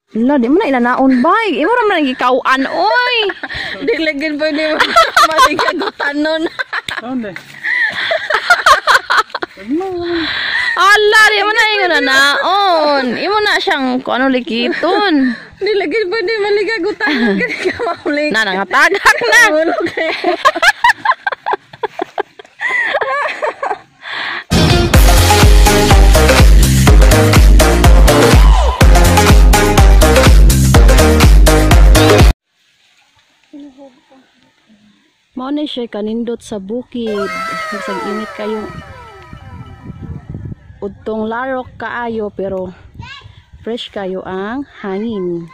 Wala, di mo na ilanaon ba? Imo ra man gikauan oy. Dilagin pa ni malikagutan nun. Onde. Ala, di mo na ilanaon. Imo na siyang kung ano likiton. Dilagin pa ni malikagutan nun. Kaya ka maulik. Na nangatagak na. Mao ni siya kanindot sa bukid. Bisag init kayo. Udtong larok kaayo pero fresh kayo ang hangin.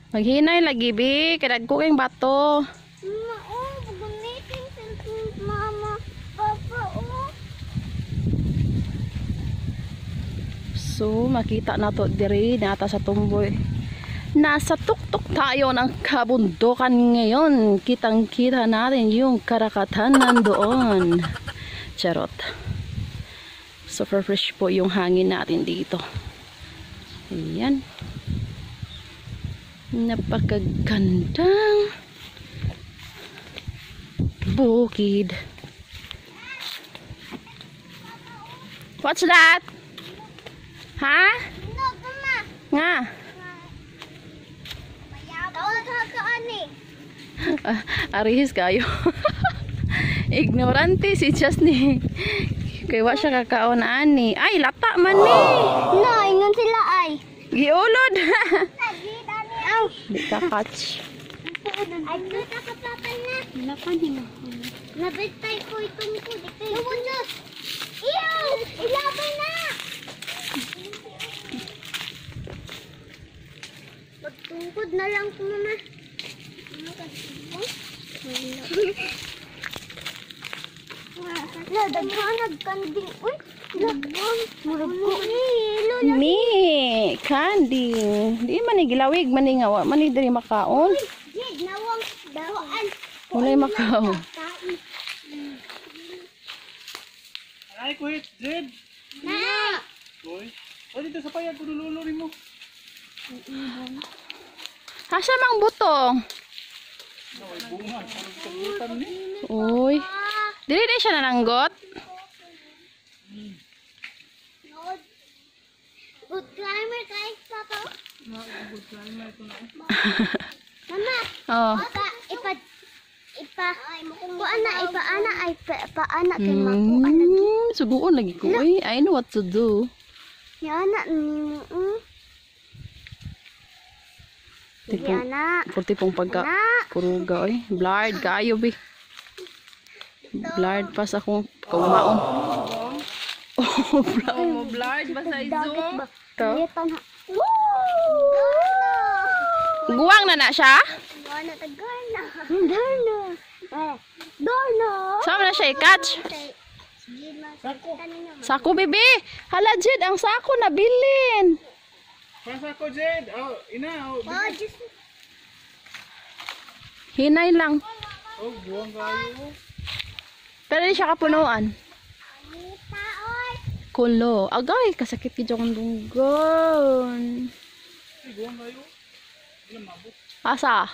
Maghinay lagi bi, kadagko kayong bato. So makita na to diri nata sa tumboy. Nasa tuktok tayo ng kabundukan ngayon. Kitang-kita natin yung karakatan nandoon. Charot. Super fresh po yung hangin natin dito. Ayan. Napakagandang bukid. What's that? Ha? Nga. Arihis kayo. Ignorante si Chasney. Kaya wa siya kakaon ani. Ay, lata man ni. No, ingon sila ay. Giulod. Di ka catch. Ay, kita ka papa na. Lapan din ako. Nabitay ko itong ko. Lumon na. Iyo! Ilaban na! Magtungkod na lang ko mama. Daghanag kanding. Uy, daghan. Murag ko ni. Mi, kanding. Di man ni gilawig man ni nga wa man ni diri makaon. Jid, nawang dawaan. Walay makaon. Ay, kuit, Jed. Na! Boy. O dito sa payag ko dululurin mo. Asa mang butong? Ay, bunga. Parang sagutan ni. Uy. Dili di siya nananggot. Good climber kay papa. Good climber ko na. Mama, Oh. paana ay paana kay makuan lagi. Suguon lagi ko. Uy, I know what to do. Ya anak ni mo. Sige Tipong, anak. pong pagka kuruga oy. Blurred kaayo bi. Blurred pa sa akong kaumaon. Oh, blurred ba sa Zoom? To. Guwang na siya? Gana tagarna. Darna. Darna. Saan na siya i-catch? Sako, bibi. Hala, Jed, ang sako nabilin. Pasa ko, Jed. Oh, ina. Oh, Hinay lang. oh buwang kayo. Pero di siya kapunuan. Kulo. Agay, kasakit ki jong dunggon. Ay, buwang kayo. Ilang mabot. Asa?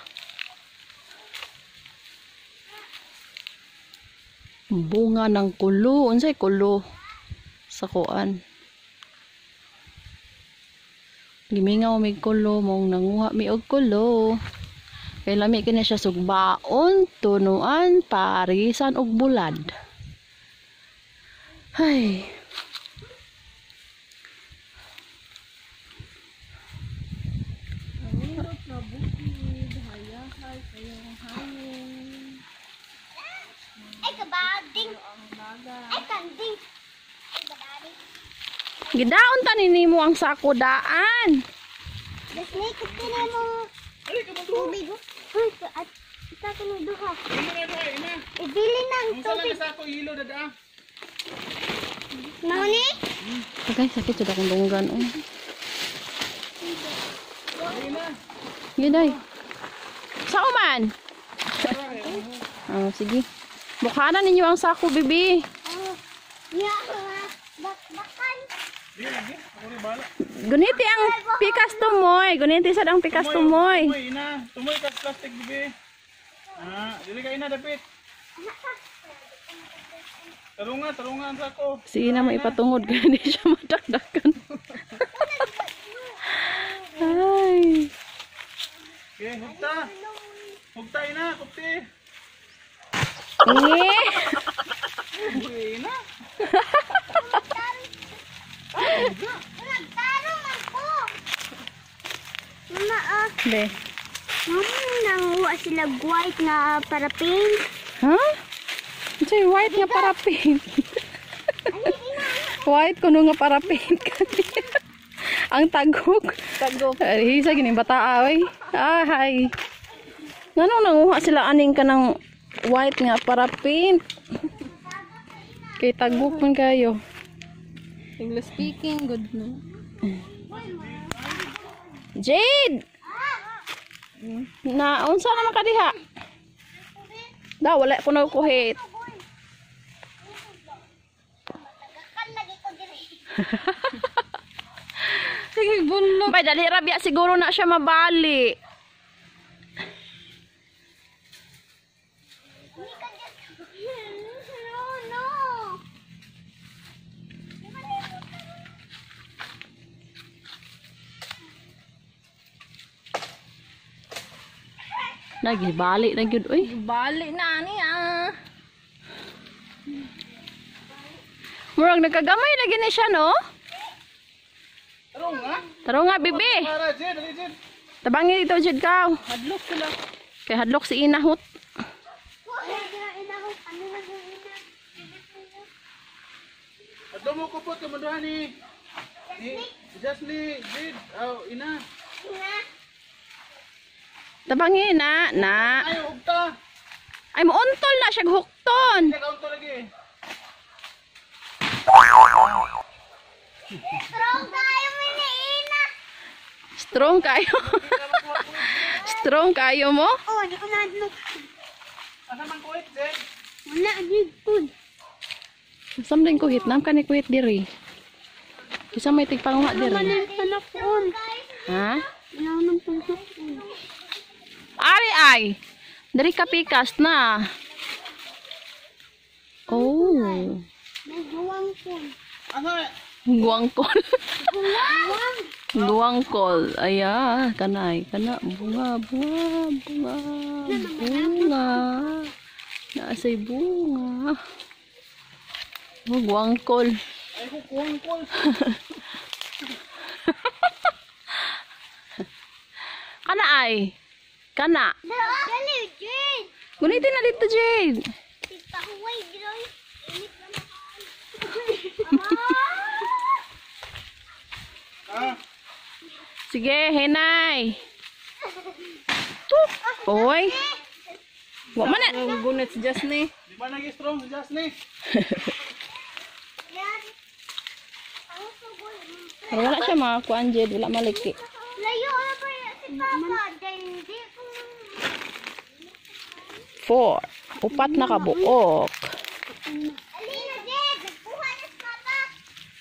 Bunga ng kulo. Unsay kulo? Sa kuan. Gimingaw mig kulo mong nanguha mi og kulo. Kay lami kini siya sugbaon, tunuan, parisan og bulad. Hay. Ay kabading. Ay kanding. Ay kabading. Gidaon ta nimo ang sako daan. Desnake kini mo. Ay, kamang Tubig. Uy, at ita kuno duha. Ina na doon, ina. Ibili nang Ang sala tubig. na sa ako, hilo dada. Nani? Agay, sakit jud akong dunggan. Oh. Ina. Giday. Sao man? Oh, sige. Bukhanan ninyo ang sako, bibi. Ya, bakal Di lagi. Ako rin bala. Guniti ang pikas tumoy. Guniti sad ang pikas tumoy. Tumoy, ina. Tumoy kas plastic, bibi. Ah, dili ka ina, dapit. Tarungan sa ko. Si Ina mo ipatungod kaya hindi siya madakdakan. Ay. Okay, hugta. Hugta, ina, kupti. Eh. Ina. Nagtarong ako. Mama, Be. nanguha sila white na para pink. Ha? Say white nga para pink. White kuno nga para pink. Ang tagok. Tagok. Ay, sa gini bata ay. Ay. Ngano nanguha sila aning kanang white nga para pink. Kay tagok man kayo. English speaking, good na. Jade. Na unsa naman ka diha? Da wala ko na kuhit. Lagi ko diri. Sige, bunlo. Bay dali rabia siguro na siya mabali. No. Nagibali na gyud oy. Bali na ani ah. Murag nagkagamay na gini siya no? Tarong, ha? Taro nga bibi. Para, Jed, dali, Jed. Tabangi dito jud ka. Hadlok sila. Kay hadlok si Inahot. Adto mo kupot ka manduhan ni. Jasly, Jed, ina. Tabangi na. Ay, hugta. Ay muuntol na siya hukton. Hindi ka unto lagi. Strong tayo, miniina. Strong kayo. Strong kayo mo? Oh, di ko na ano. Asa man kuwit, Jed? Wala, di ko. Samding kuhit nam kani kuhit diri. Kisa may tigpanguha diri. Anak ko. Ha? Wala nang puso ko. Ari ay. Dari ka pikas na. Oh. Nagawang ko. Asa? Guwangkol. Gawang. Guwangkol. Aya, kanay. Kana bunga. Bunga. Naasay bunga. Oh, guwangkol. Ay, kukuwang-kuwang. Kana ay. Kana. Dali, Jade. Gunitin na dito, Jade. Tita, huway, Groy. Init na Ah, Sige, henay. Tuk. Oy. Wa man na. Ang gunit si Jasny. di ba nag-strong si Jasly? Yan. Ang sugoy. Pero wala siya makakuan, Jade. Wala maliki. Layo na ba yan si Papa? Dahil hindi ko. 4. Upat na kabuok. Alina, Jade. Nagpuha na si Papa.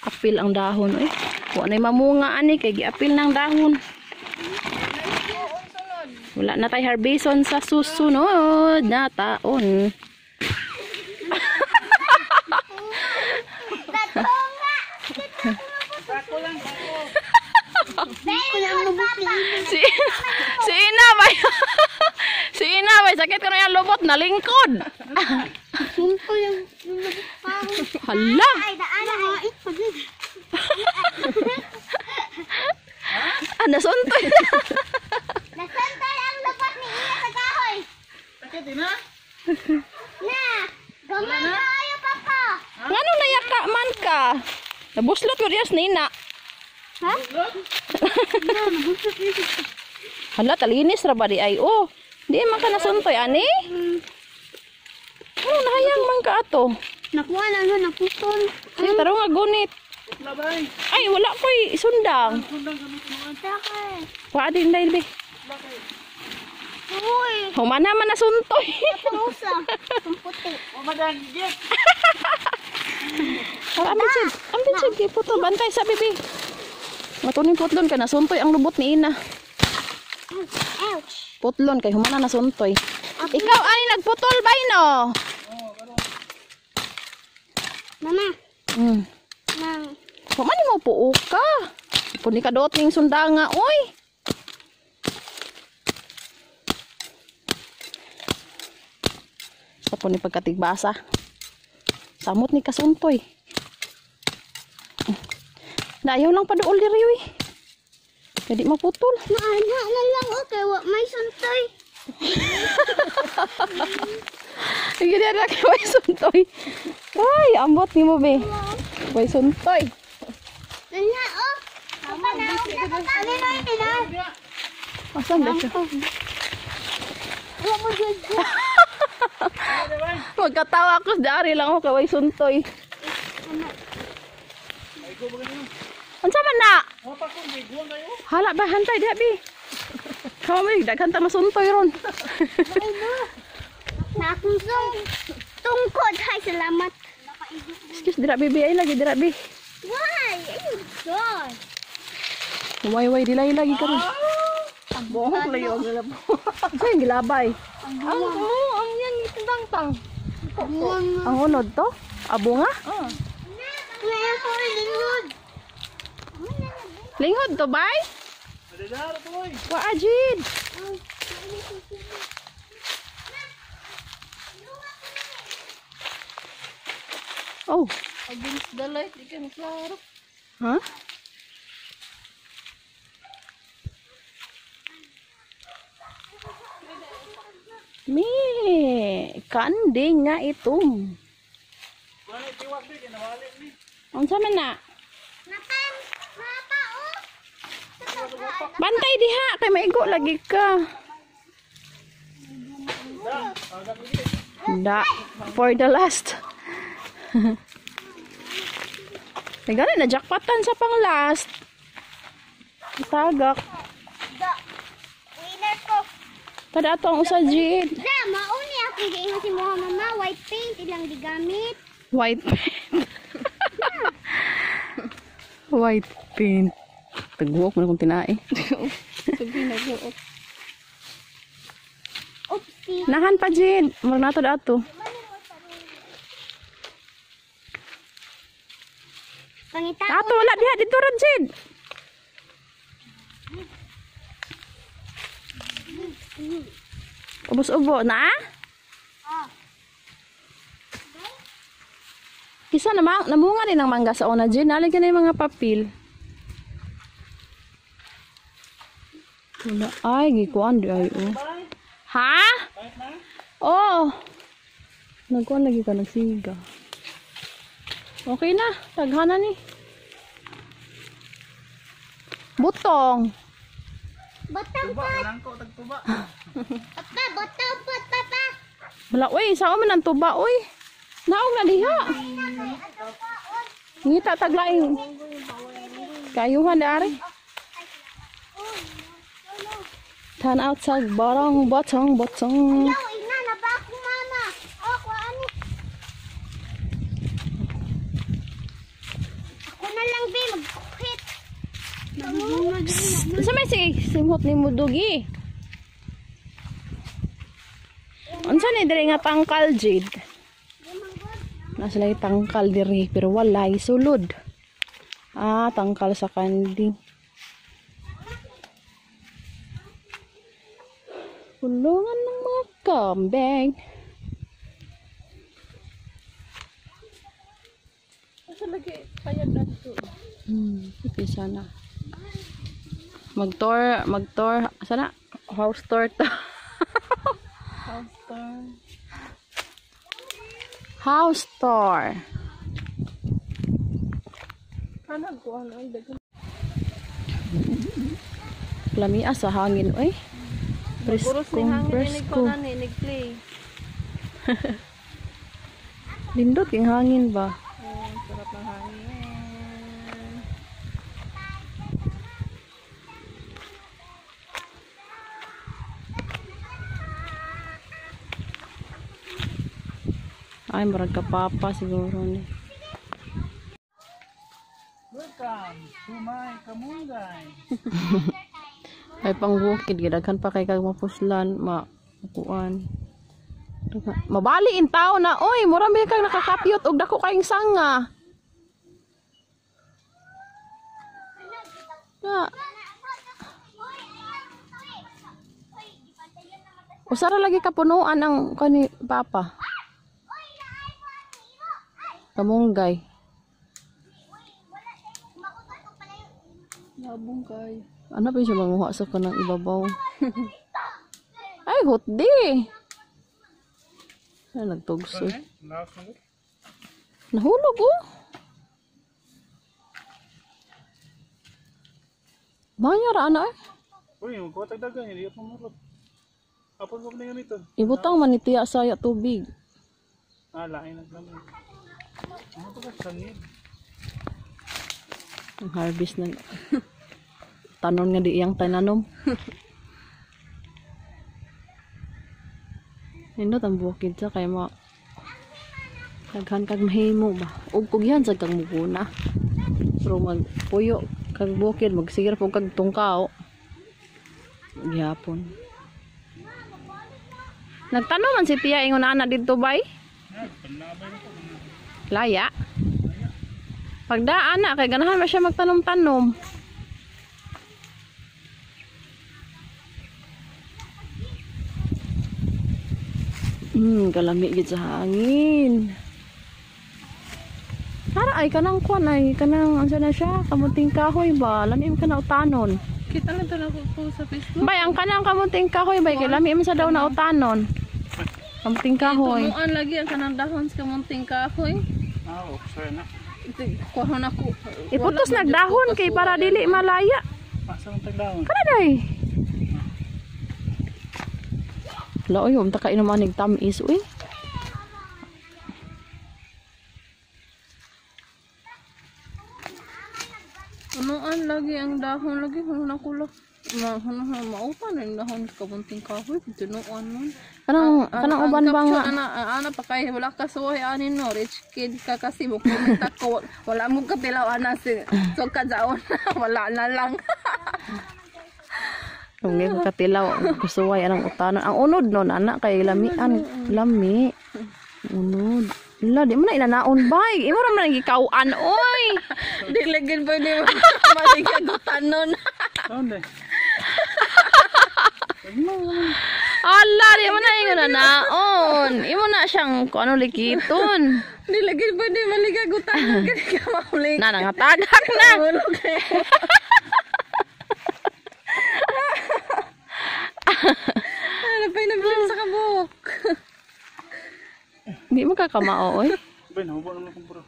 Apil ang dahon, eh. Wa na mamunga ani kay giapil ng dahon. Wala na tay harbison sa susunod na taon. Tatunga. Sako lang, sako. Very good, Papa. Si Ina bay. Si Ina bay sakit ko na yung lubot na lingkod. Sunto yung Hala. ay daan na ay. Nasuntoy. Nasantay ang lapat ni Ina sa kahoy. Sakit, ina. Na. Gamay tayo, Papa. Ngano nayaka man ka? Nabuslot ko diyas Nina. Ha? Hala talinis ra ba di ay oh. Di man ka nasuntoy ani? Oh, nahayang man ka ato. Nakuha na naputol. Sige taro nga gunit. Labay. Ay wala koy sundang. Sundang kami kumain. Sakay. Wa din dai be. Uy. Humana man nasuntoy. Pusa. Ang puti. O, madagigit. Ambin sige putol bantay sa bibi. Matunin putlon ka nasuntoy ang lubot ni ina. Ouch. Putlon kay humana nasuntoy. Ikaw ani nagputol bay no? Mama. Mang. Humani mo puo ka. Puni ka dot ning sundanga oy. Sa puni pagkatigbasa. Samot ni kasuntoy. Dayaw lang pa dool diri oy. Kadi maputol. Maana na lang okay, wa may suntoy. Sige na kay way suntoy. Ay, ambot ni mo be. Way suntoy. Nana oh. Papa na ano na ina. Asan ba siya? Wa mo jud. Magkatawa ako dari lang ako kay way suntoy. Unsa man na? Hala ba hantay diha bi. Kami daghan ta masuntoy ron. Na akong tungkod hay salamat. Excuse dira bibi ay lagi dira bi. Why? Ayun, God. Way dilay lagi karon. Bohong layo ang galabo. Sa yung gilabay. Ang yan itang-tang. Ang unod to? Abo nga? Ngayon ko lingod. Linghod to bay? Adadara to oy. Wa ajid. Oh, Against the light, di ka klaro. ha? Mi, kanding nga itom. Wala tiwag di kinawali ni. Unsa man na? Nakan, mapa oh. Bantay diha kay maigo lagi ka. Da, for the last. Ay gani na jackpotan sa pang last. Tagak. Da. Winner ko. Kada ato ang usajid. Da, mauni ako giingon si mo mama, white paint ilang digamit. White paint. White paint. Taguok mo na kung tinae. Sabi na ko. Oopsie. Nahan pa, Jid. Mara na to dato. Pangita. Ato, wala diha. Dito rin, Jid. Ubos-ubo na? Oh. Kisa namunga din ang mangga sa una, Jid. Nalig ka na yung mga papel. Wala. Ay, gikuan di ay, oh. Ha? Oh. Nagkuan lagi ka, nagsiga. Okay na. Taghana ni. Butong. Bottom Tuba pot. lang ko tagtuba. Papa, bottom pot, papa. Wala, uy. Sao man ang tuba, uy. Naong na diha. Ngita taglaing. Kayuhan dari. Tan out sa barang botong. Yo, ina na ba ako mama? Oh, kuan. Ako na lang be mag-quit. Sa may simhot ni Mudugi. Unsa ni diri nga tangkal, Jid? Nasa lagi tangkal diri pero walay sulod. Ah, tangkal sa kanding. Kulungan ng mga kambing. Asa lagi payag na dito. Ipisa na. Mag-tour, sana? House tour to. House tour. Kanag ko ano ang dagan. Lamia sa hangin, oy. Guros ni hangin inig Presko. ko na ni play. Lindot yung hangin ba? Sarap ng hangin. Ay, marag ka papa siguro ni. Welcome to my kamunggay. Ay pang bukid gidaghan pa kay kag mapuslan, makuan. Mabali in tao na oy, mura mi kag nakakapyot og dako kaing sanga. Ya. Usara lagi kapunuan ang kani papa. Kamunggay. Labong kay. Ano pa siya manguha sa kanang ibabaw? Ay, hotdi. Ay, nagtugso. Nahulog oh. Banyara ana eh. Uy, magkuha tagdagan, hindi ako mamurot. Apon mo na ganito. Ibutang manitiya saya tubig. Lain naglaman. Ano ito ka sangid? Ang harvest na. Tanon nga di iyang tananom. Nindot ang bukid sa kay mo. Daghan kag mahimo ba. Ug kugyan sa kag muguna. Pero magpuyo kag bukid magsigir po kag tungkaw. Gihapon. Nagtanong man si Tia ingon ana didto bay? Laya. Pagdaan na kay ganahan ba siya magtanom-tanom. Kalami gid sa hangin. Para ay kanang kuan ay kanang ansa na siya, kamuting kahoy ba? Lanim ka na utanon. Kita lang to na ko sa Facebook. Bay, ang kanang kamuting kahoy bay kay lami man sa daw na utanon. Kamuting kahoy. Tumuan lagi ang kanang dahon sa kamunting kahoy. Sorry na. Kuha na ko. Iputos nagdahon kay para dili malaya. Asa ang tagdagan? Kana day. Laoy, um taka inom anig tamis uy. Anuan lagi ang dahon lagi na kulak. Maupan ang dahon sa kamunting kahoy. Tinuan nun. Kanang uban ba nga? Ana pa kay wala ka suway anin no. Rich kid ka kasi mo kumita ko. Wala mo katilaw ana si. So kadzaon. Wala na lang. Kung hindi ko katilaw, kusuway anang utanon. Ang unod nun, anak, kay lamian. Lami. Unod. Wala, di mo na inanaon, bay. Imo naman nagikauan, oy. Di lagi pa di mo malikagutan nun. Saan day? Ala, di mo na yung nanaon. Imo na siyang kung ano likiton. Di lagi pa di malikagutan nun. Kaya ka maulik. Na, nangatagak na. Ulog eh. Ano pa yung sa kabuk? Di mo kakamao, oy. Bay, nahubo naman akong puro.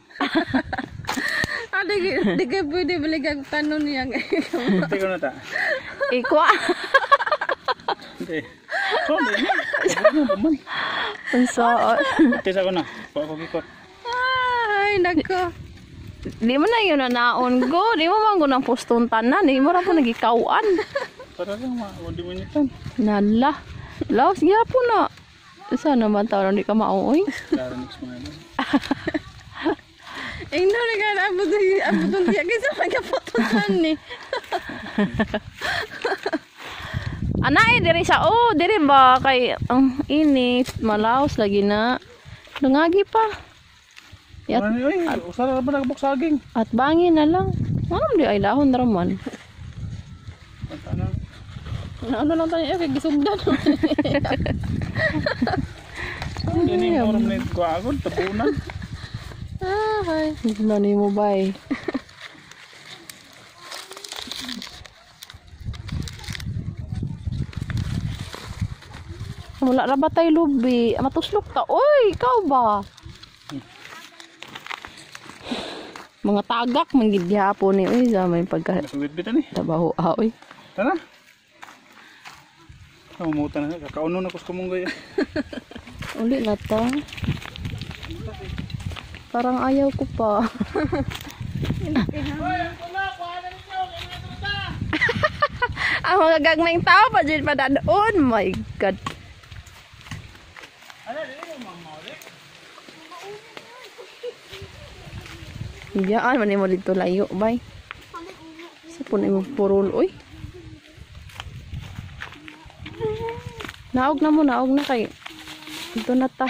Di ka pwede malikagutan nun yan. Hindi ko na ta. Ikwa. Hindi. Saan day na? Huwag na naman. Unsa, Tesa ko na. Pakakikot. Ay, nagko. di mo na yun nanaon go. Di mo man ko ng poston tanan. Di mo ra po nagikauan. Para lang hindi mo nitan. Nala. Laos, po na. Sana naman tao hindi ka mauoy. Karanik mo na lang. Eh, no, abudol siya. Kasi magkapotosan ni. Anay, diri sa diri ba kay ang init, malaos lagi na. Dungagi pa. At, Uy, usara na ba nagbuk saging? at bangin na lang. Ano di ay dahon na raman. Ano lang tayo, kay gisugdan. Ini yung orang na ito agad, tabunan. Ay. Nani mo bay. Wala ra ba tayo lubi? Matuslok ta. Oy, ikaw ba? Mga tagak manggid gihapon ni oy sa may pagka Nasugit-bitan eh. trabaho oy. Tara. Umutan na. Kakauno na ko sa kamunggay. Uli na ta. Parang ayaw ko pa. Ang mga gagmayng tao pa dyan pa doon. My God. Iyaan, mani mo dito layo, bay. po na yung purul. Uy. Naog na kay. Ito na ta.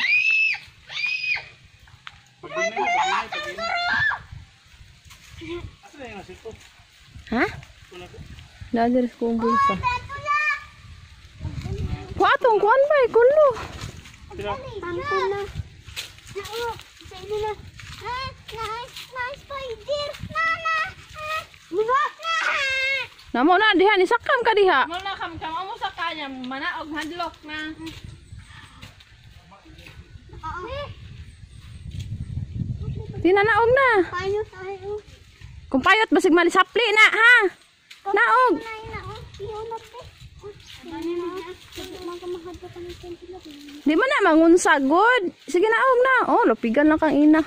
Ha? Dadar ko ang bulsa. Kuatong kuan ba? Kulo. Tangko na. Oo, sa ilo na. Spider. Nana. Namo na diha ni sakam ka diha. Mo na kam mo sa kanya manaog hadlok na. Tinanaog na. Paano tayo? Kung payot basig malisapli na ha. Naog. Di man na mangunsagod. Sige naog na. Oh, lapigan lang kang ina.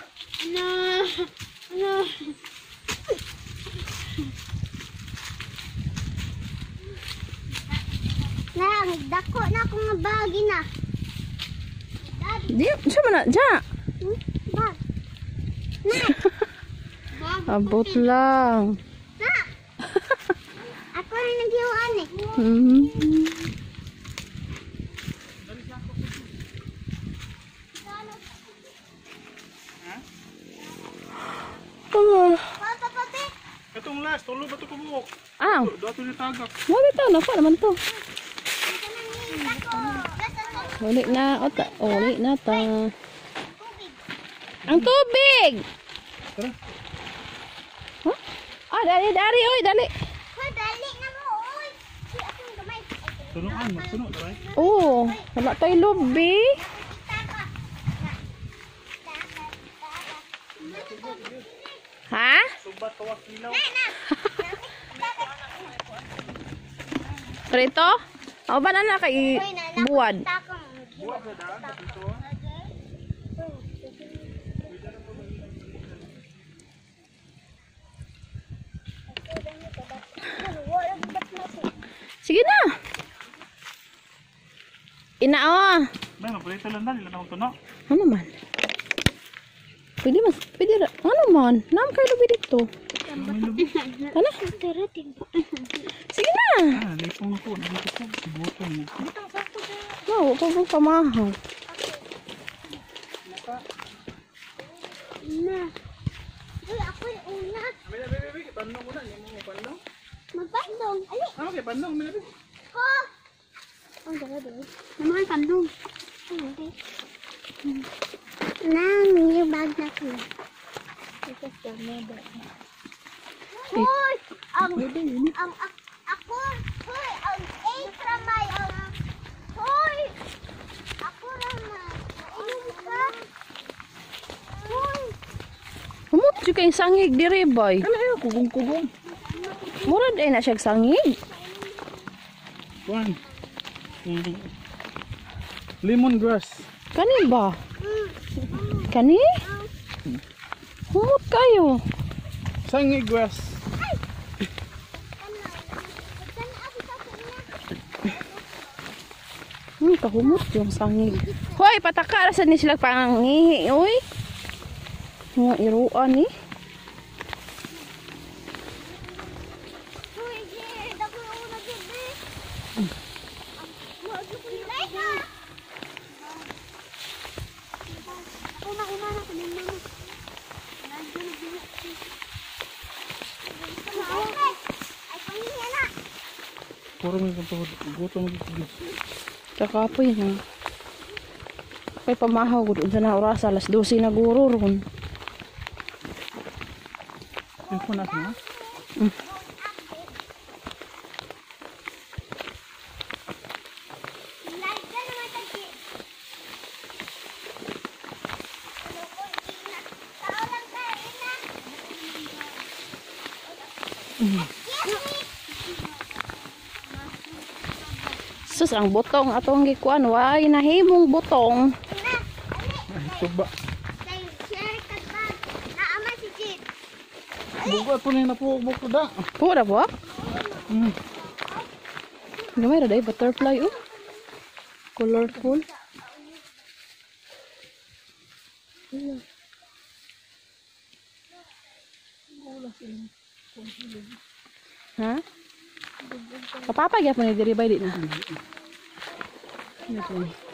Dako na akong nga bagi na. Di, siya man na. Diya. Bag. Abot lang. Na. Ako rin nag-iwan eh. Hmm. Papa, papi. Katong last, tulo ba ito kubuk? Ah, Dato ni tagak. wag ito. Napa naman to. Dako. Uli na. Uli na ta. Ang tubig. Tara. Huh? Ah, dali. Oy, dali. Hoy, dali na mo. Oy. Si akong gamay. Tunuan, magtuno, taray. Oh, wala tayo lobby. Ha? Subat kawas nilaw. Prito? O ba na kay buwad? Sige na. Inao. May mapalita lang dali lang ako tuno. Ano man? Pwede ra. Ano man? Nam kayo lobby dito. Ano? Sige na. Ah, lipong ako, nalito ko. Butong mo. No, huwag kong pamahaw. Na. Uy, ako yung una. Bebe, pandong ko na. Hindi mo pandong. Magpandong. Ali. Ah, okay, pandong. Bebe. Ko. Ang gala doon. Naman pandong. Okay. Nang, yung bag na ko. Hoy! Ang ako, hoy, ang extra may, hoy! Ako naman. Inom ka? Hoy! Humot siya kayong sangig diri, boy. Kala yun, kugong-kugong. Murad ay na siya sangig. Kuhan. Lemongrass. Kani ba? Kani? Humot kayo. Sangi grass. Kahumot yung sangig. Hoy, pataka sa ni sila pangihi, oy. Nga iruan ni. Hoy, Jer, dako yung una, Jer, eh. Wag yung kulay ka. Ako na, kunin mo na. Ay, panghiya na. Puro may pagpapod. Guto magkikigis. Kakapoy na. Kay pamahaw gud unsa na oras alas 12 na guro ron. Yung punas na. Like ka naman, Tagi. Tao lang ka, ina. Sus ang butong atong gikuan way nahimong butong. Tuba. Kay share ka ba? Naama si Jit. Bugat po na yung napubok ko da. Pura po. Hmm. Gamay ra day butterfly oh. Colorful. Ha? Kapapag ya po ni diri bay di na. Yun lang.